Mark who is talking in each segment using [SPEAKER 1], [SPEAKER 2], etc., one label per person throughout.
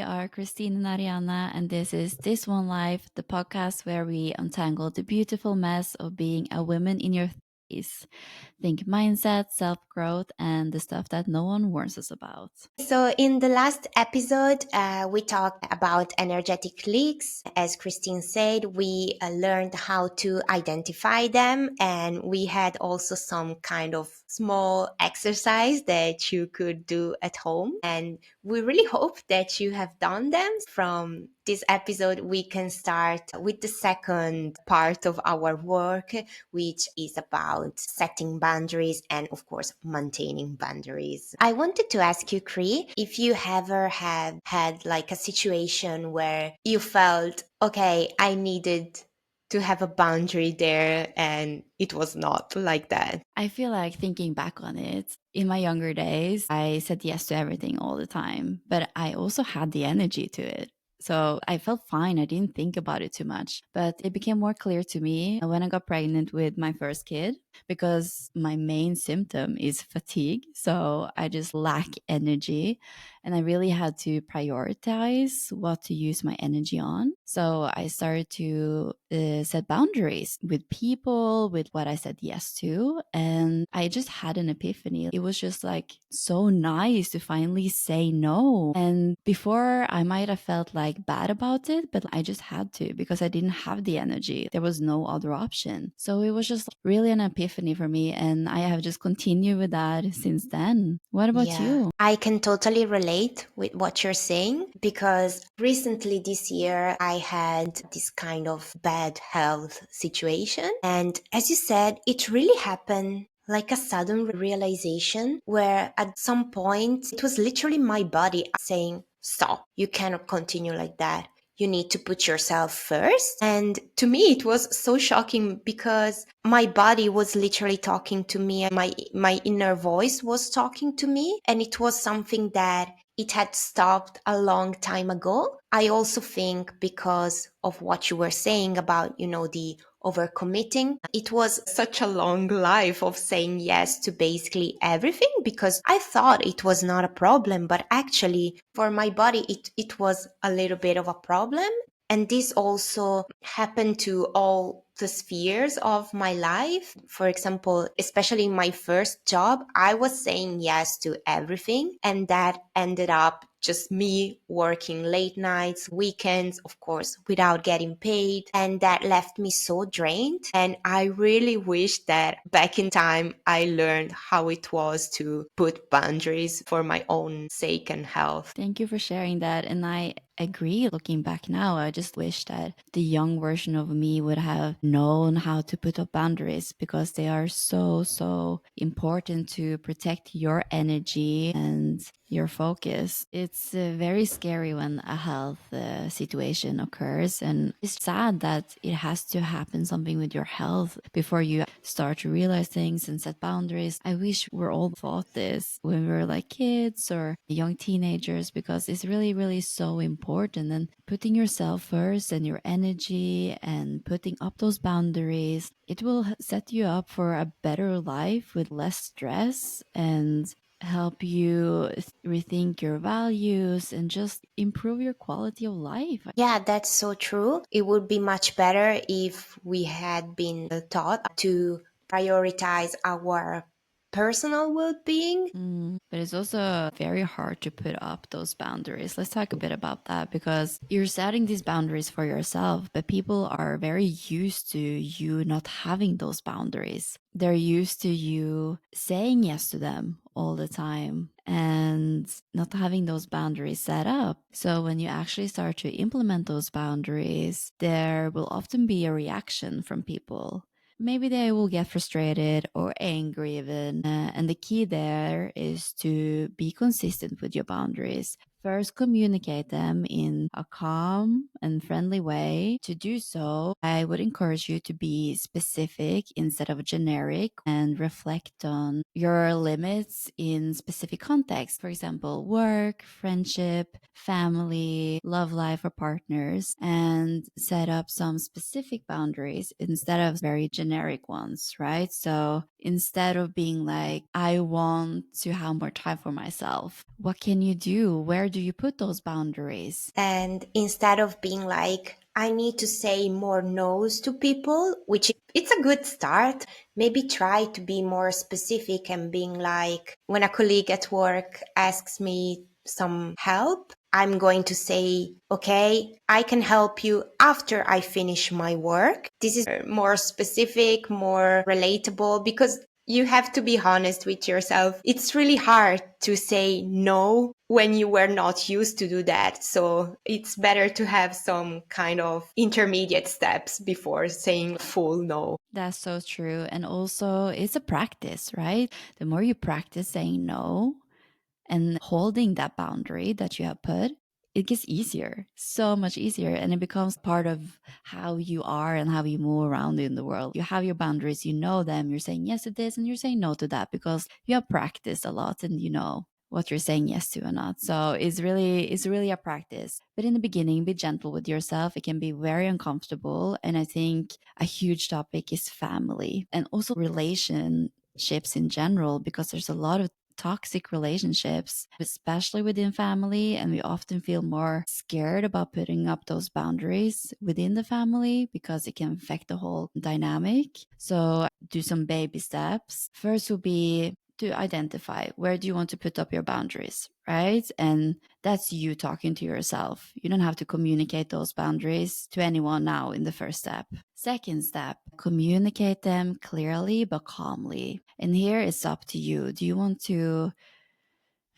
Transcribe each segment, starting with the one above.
[SPEAKER 1] We are Christine and Arianna, and this is This One Life, the podcast where we untangle the beautiful mess of being a woman in your 30s. Think mindset, self growth, and the stuff that no one warns us about.
[SPEAKER 2] So, in the last episode, we talked about energetic leaks. As Christine said, we learned how to identify them, and we had also some kind of small exercise that you could do at home. And we really hope that you have done them. From this episode, we can start with the second part of our work, which is about setting boundaries and, of course, maintaining boundaries. I wanted to ask you, Cree, if you ever have had like a situation where you felt, okay, I needed to have a boundary there and it was not like that.
[SPEAKER 1] I feel like thinking back on it, in my younger days, I said yes to everything all the time, but I also had the energy to it. So I felt fine. I didn't think about it too much. But it became more clear to me when I got pregnant with my first kid because my main symptom is fatigue. So I just lack energy. And I really had to prioritize what to use my energy on. So I started to set boundaries with people, with what I said yes to. And I just had an epiphany. It was just like so nice to finally say no. And before I might have felt like bad about it, but I just had to because I didn't have the energy. There was no other option. So it was just really an epiphany for me. And I have just continued with that since then. What about
[SPEAKER 2] Yeah,
[SPEAKER 1] you?
[SPEAKER 2] I can totally relate with what you're saying because recently this year I had this kind of bad health situation. And as you said, it really happened like a sudden realization where at some point it was literally my body saying, stop, you cannot continue like that. You need to put yourself first. And to me, it was so shocking because my body was literally talking to me. My inner voice was talking to me. And it was something that it had stopped a long time ago. I also think because of what you were saying about, the overcommitting. It was such a long life of saying yes to basically everything because I thought it was not a problem, but actually for my body, it was a little bit of a problem. And this also happened to all the spheres of my life. For example, especially in my first job, I was saying yes to everything. And that ended up just me working late nights, weekends, of course, without getting paid. And that left me so drained. And I really wish that back in time, I learned how it was to put boundaries for my own sake and health.
[SPEAKER 1] Thank you for sharing that. And I agree. Looking back now, I just wish that the young version of me would have known how to put up boundaries because they are so, so important to protect your energy and your focus. It's very scary when a health situation occurs. And it's sad that it has to happen something with your health before you start to realize things and set boundaries. I wish we're all taught this when we were like kids or young teenagers because it's really, really so important. And putting yourself first and your energy and putting up those boundaries, it will set you up for a better life with less stress and help you rethink your values and just improve your quality of life.
[SPEAKER 2] Yeah, that's so true. It would be much better if we had been taught to prioritize our personal well-being.
[SPEAKER 1] But it's also very hard to put up those boundaries. Let's talk a bit about that because you're setting these boundaries for yourself, but people are very used to you not having those boundaries. They're used to you saying yes to them all the time and not having those boundaries set up. So when you actually start to implement those boundaries, there will often be a reaction from people. Maybe they will get frustrated or angry even. And the key there is to be consistent with your boundaries. First, communicate them in a calm and friendly way. To do so, I would encourage you to be specific instead of generic and reflect on your limits in specific contexts. For example, work, friendship, family, love life, or partners, and set up some specific boundaries instead of very generic ones, right? So instead of being like, I want to have more time for myself, what can you do? Where do you put those boundaries?
[SPEAKER 2] And instead of being like, I need to say more no's to people, which it's a good start, maybe try to be more specific and being like, when a colleague at work asks me some help, I'm going to say, okay, I can help you after I finish my work. This is more specific, more relatable, because you have to be honest with yourself. It's really hard to say no when you were not used to do that. So it's better to have some kind of intermediate steps before saying full no.
[SPEAKER 1] That's so true. And also, it's a practice, right? The more you practice saying no and holding that boundary that you have put, it gets easier, so much easier. And it becomes part of how you are and how you move around in the world. You have your boundaries, you know them, you're saying yes to this and you're saying no to that because you have practiced a lot and you know what you're saying yes to or not. So it's really a practice. But in the beginning, be gentle with yourself. It can be very uncomfortable. And I think a huge topic is family and also relationships in general, because there's a lot of toxic relationships, especially within family. And we often feel more scared about putting up those boundaries within the family because it can affect the whole dynamic. So, do some baby steps. First will be to identify where do you want to put up your boundaries, right? And that's you talking to yourself. You don't have to communicate those boundaries to anyone now in the first step. Second step, communicate them clearly but calmly. And here it's up to you. Do you want to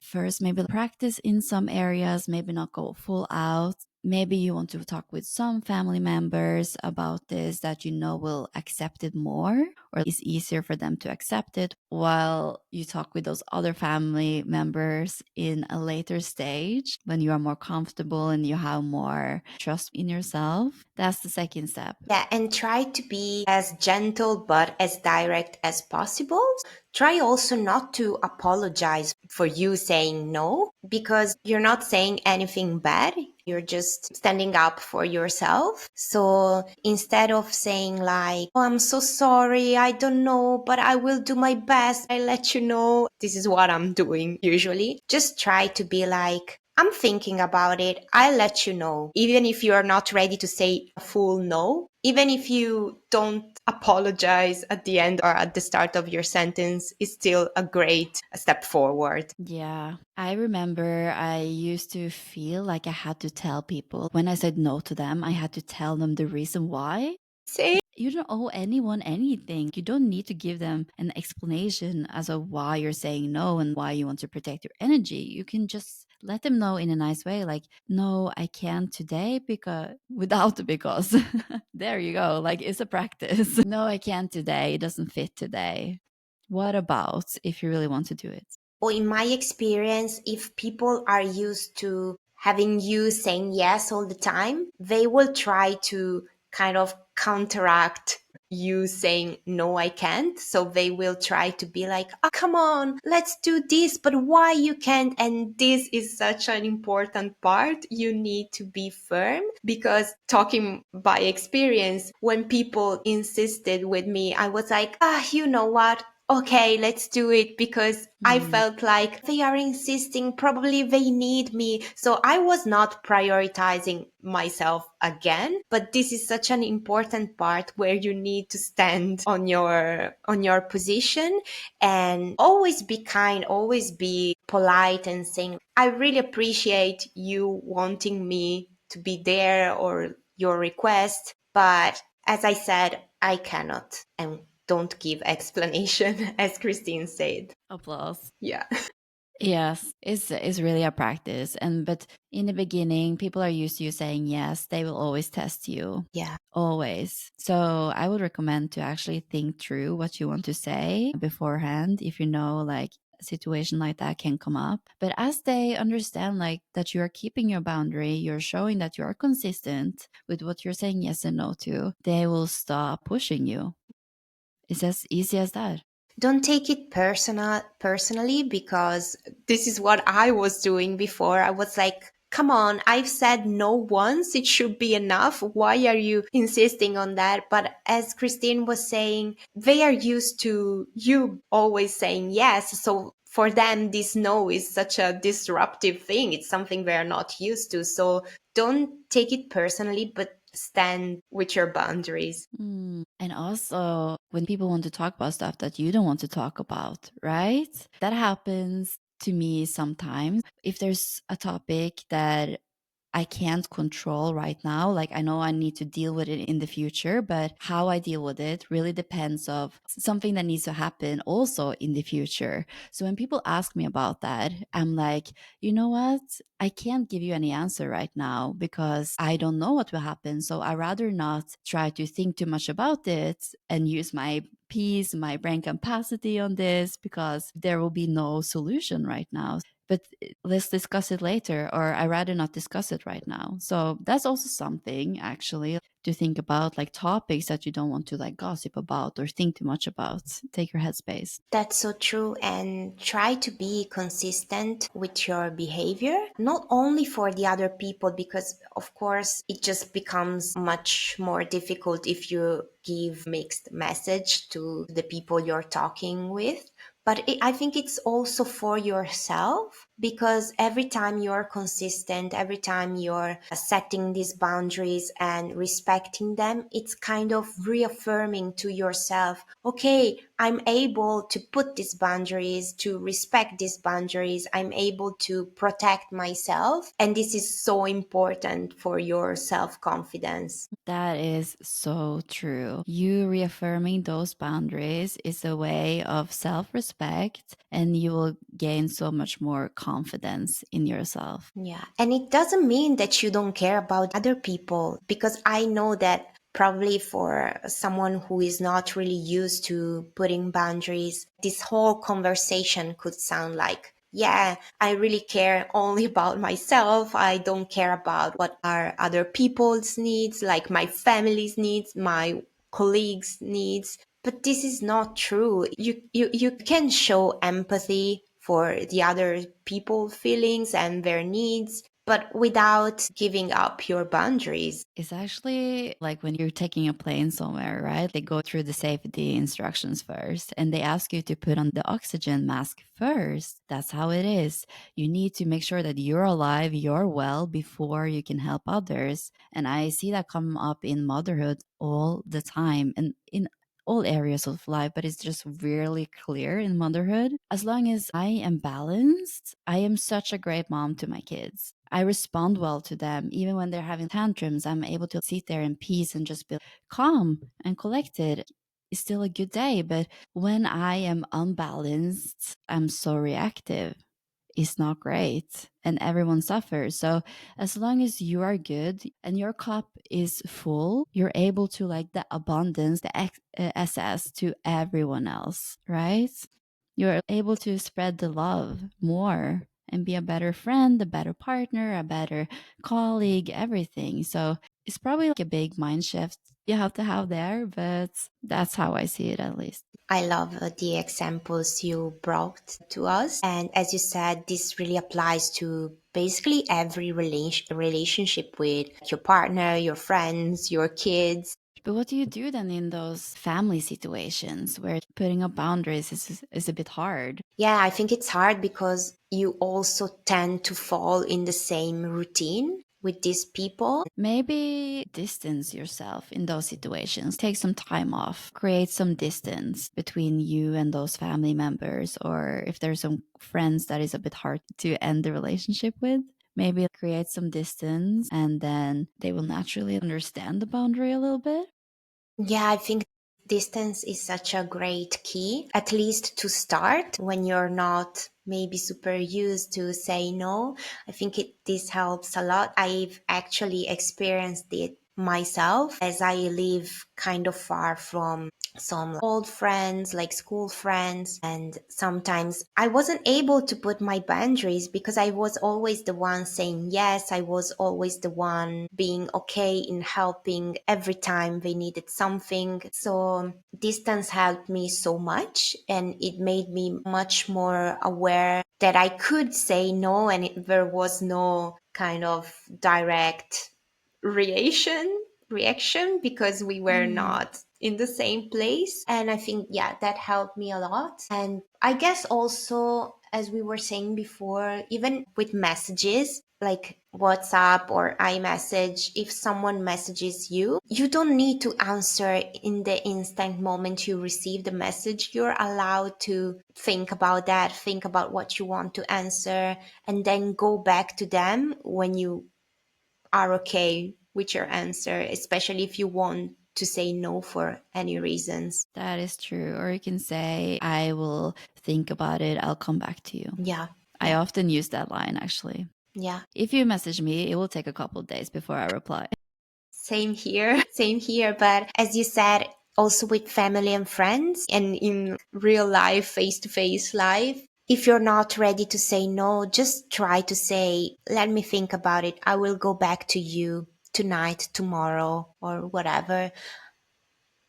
[SPEAKER 1] first maybe practice in some areas, maybe not go full out? Maybe you want to talk with some family members about this that you know will accept it more or it's easier for them to accept it, while you talk with those other family members in a later stage when you are more comfortable and you have more trust in yourself. That's the second step.
[SPEAKER 2] Yeah, and try to be as gentle but as direct as possible. Try also not to apologize for you saying no, because you're not saying anything bad. You're just standing up for yourself. So instead of saying like, oh, I'm so sorry, I don't know, but I will do my best, I let you know. This is what I'm doing usually. Just try to be like, I'm thinking about it. I'll let you know. Even if you're not ready to say a full no, even if you don't apologize at the end or at the start of your sentence, is still a great step forward.
[SPEAKER 1] Yeah, I remember I used to feel like I had to tell people when I said no to them, I had to tell them the reason why.
[SPEAKER 2] Say,
[SPEAKER 1] You don't owe anyone anything. You don't need to give them an explanation as of why you're saying no and why you want to protect your energy. You can just let them know in a nice way, like, no, I can't today because without the because. There you go. Like, it's a practice. No, I can't today. It doesn't fit today. What about if you really want to do it?
[SPEAKER 2] or in my experience, if people are used to having you saying yes all the time, they will try to kind of counteract you saying no, I can't. So they will try to be like, oh, come on, let's do this, but why you can't? And this is such an important part. You need to be firm, because talking by experience, when people insisted with me, I was like, you know what? Okay, let's do it, because I
[SPEAKER 1] Mm,
[SPEAKER 2] felt like they are insisting, probably they need me. So I was not prioritizing myself again, but this is such an important part where you need to stand on your position and always be kind, always be polite and saying, I really appreciate you wanting me to be there or your request, but as I said, I cannot. And don't give explanation, as Christine said.
[SPEAKER 1] applause.
[SPEAKER 2] Yeah.
[SPEAKER 1] Yes, it's really a practice. And but in the beginning, people are used to you saying yes. They will always test you.
[SPEAKER 2] Yeah.
[SPEAKER 1] Always. So I would recommend to actually think through what you want to say beforehand if you know like a situation like that can come up. But as they understand like that you are keeping your boundary, you're showing that you are consistent with what you're saying yes and no to, they will stop pushing you. It's as easy as that.
[SPEAKER 2] Don't take it personally, because this is what I was doing before. I was like, come on, I've said no once, it should be enough. Why are you insisting on that? But as Christine was saying, they are used to you always saying yes. So for them, this no is such a disruptive thing. It's something they're not used to. So don't take it personally, but stand with your boundaries.
[SPEAKER 1] And also, when people want to talk about stuff that you don't want to talk about, right? That happens to me sometimes. If there's a topic that I can't control right now. Like I know I need to deal with it in the future, but how I deal with it really depends of something that needs to happen also in the future. So when people ask me about that, I'm like, you know what? I can't give you any answer right now because I don't know what will happen. So I rather not try to think too much about it and use my peace, my brain capacity on this because there will be no solution right now, but let's discuss it later, or I rather not discuss it right now. So that's also something actually to think about, like topics that you don't want to like gossip about or think too much about. Take your headspace.
[SPEAKER 2] That's so true. And try to be consistent with your behavior, not only for the other people, because of course it just becomes much more difficult if you give mixed message to the people you're talking with. But I think it's also for yourself, because every time you're consistent, every time you're setting these boundaries and respecting them, it's kind of reaffirming to yourself, okay, I'm able to put these boundaries, to respect these boundaries. I'm able to protect myself. And this is so important for your self confidence.
[SPEAKER 1] That is so true. You reaffirming those boundaries is a way of self respect, and you will gain so much more confidence in yourself.
[SPEAKER 2] Yeah. And it doesn't mean that you don't care about other people, because I know that probably for someone who is not really used to putting boundaries, this whole conversation could sound like, yeah, I really care only about myself. I don't care about what are other people's needs, like my family's needs, my colleagues' needs. But this is not true. You can show empathy for the other people feelings and their needs, but without giving up your boundaries.
[SPEAKER 1] It's actually like when you're taking a plane somewhere, right? They go through the safety instructions first and they ask you to put on the oxygen mask first. That's how it is. You need to make sure that you're alive, you're well before you can help others. And I see that come up in motherhood all the time and in all areas of life, but it's just really clear in motherhood. As long as I am balanced, I am such a great mom to my kids. I respond well to them. Even when they're having tantrums, I'm able to sit there in peace and just be calm and collected. It's still a good day. But when I am unbalanced, I'm so reactive. It's not great and everyone suffers. So as long as you are good and your cup is full, you're able to like the abundance, the SS to everyone else, right? You're able to spread the love more and be a better friend, a better partner, a better colleague, everything. So it's probably like a big mind shift you have to have there, but that's how I see it at least.
[SPEAKER 2] I love the examples you brought to us. And as you said, this really applies to basically every relationship with your partner, your friends, your kids.
[SPEAKER 1] But what do you do then in those family situations where putting up boundaries is a bit hard?
[SPEAKER 2] Yeah, I think it's hard because you also tend to fall in the same routine with these people.
[SPEAKER 1] Maybe distance yourself in those situations. Take some time off. Create some distance between you and those family members, or if there's some friends that is a bit hard to end the relationship with. Maybe create some distance and then they will naturally understand the boundary a little bit.
[SPEAKER 2] Yeah, I think distance is such a great key, at least to start when you're not maybe super used to say no. I think this helps a lot. I've actually experienced it myself as I live kind of far from some old friends, like school friends. And sometimes I wasn't able to put my boundaries because I was always the one saying yes. I was always the one being okay in helping every time they needed something. So distance helped me so much, and it made me much more aware that I could say no, and there was no kind of direct reaction because we were
[SPEAKER 1] Mm.
[SPEAKER 2] not in the same place. And I think, yeah, that helped me a lot. And I guess also as we were saying before, even with messages like WhatsApp or iMessage, if someone messages you, you don't need to answer in the instant moment you receive the message. You're allowed to think about that, think about what you want to answer, and then go back to them when you are okay with your answer, especially if you want to say no for any reasons.
[SPEAKER 1] That is true. Or you can say, I will think about it. I'll come back to you.
[SPEAKER 2] Yeah,
[SPEAKER 1] I
[SPEAKER 2] yeah,
[SPEAKER 1] often use that line actually.
[SPEAKER 2] yeah.
[SPEAKER 1] If you message me, it will take a couple of days before I reply.
[SPEAKER 2] Same here, same here. But as you said, also with family and friends and in real life, face to face life, if you're not ready to say no, just try to say, let me think about it. I will go back to you tonight, tomorrow, or whatever.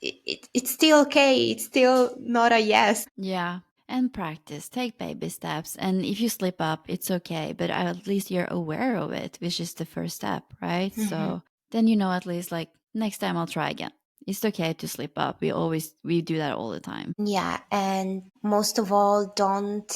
[SPEAKER 2] It's still okay. It's still not a yes.
[SPEAKER 1] Yeah. And practice, take baby steps. And if you slip up, it's okay. But at least you're aware of it, which is the first step, right?
[SPEAKER 2] Mhm.
[SPEAKER 1] So then you know at least like next time I'll try again. It's okay to slip up. We do that all the time.
[SPEAKER 2] Yeah, and most of all, don't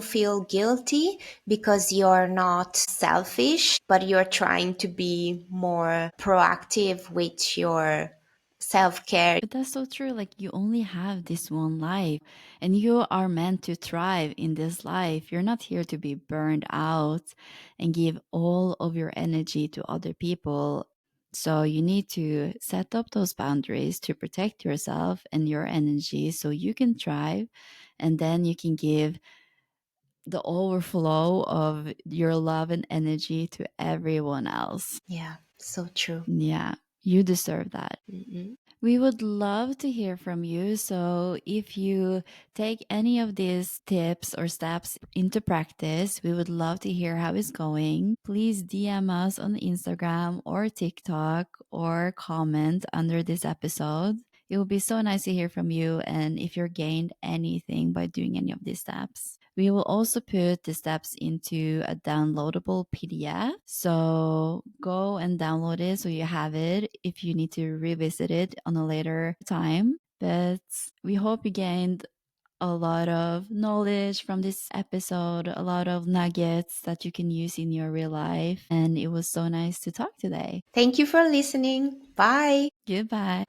[SPEAKER 2] feel guilty because you're not selfish, but you're trying to be more proactive with your self care.
[SPEAKER 1] But that's so true. Like, you only have this one life, and you are meant to thrive in this life. You're not here to be burned out and give all of your energy to other people. So, you need to set up those boundaries to protect yourself and your energy so you can thrive. And then you can give the overflow of your love and energy to everyone else.
[SPEAKER 2] Yeah, so true.
[SPEAKER 1] Yeah, you deserve that.
[SPEAKER 2] Mhm.
[SPEAKER 1] We would love to hear from you. So, if you take any of these tips or steps into practice, we would love to hear how it's going. Please DM us on Instagram or TikTok or comment under this episode. It will be so nice to hear from you and if you're gained anything by doing any of these steps. We will also put the steps into a downloadable PDF. So go and download it so you have it if you need to revisit it on a later time. But we hope you gained a lot of knowledge from this episode, a lot of nuggets that you can use in your real life. And it was so nice to talk today.
[SPEAKER 2] Thank you for listening. Bye.
[SPEAKER 1] Goodbye.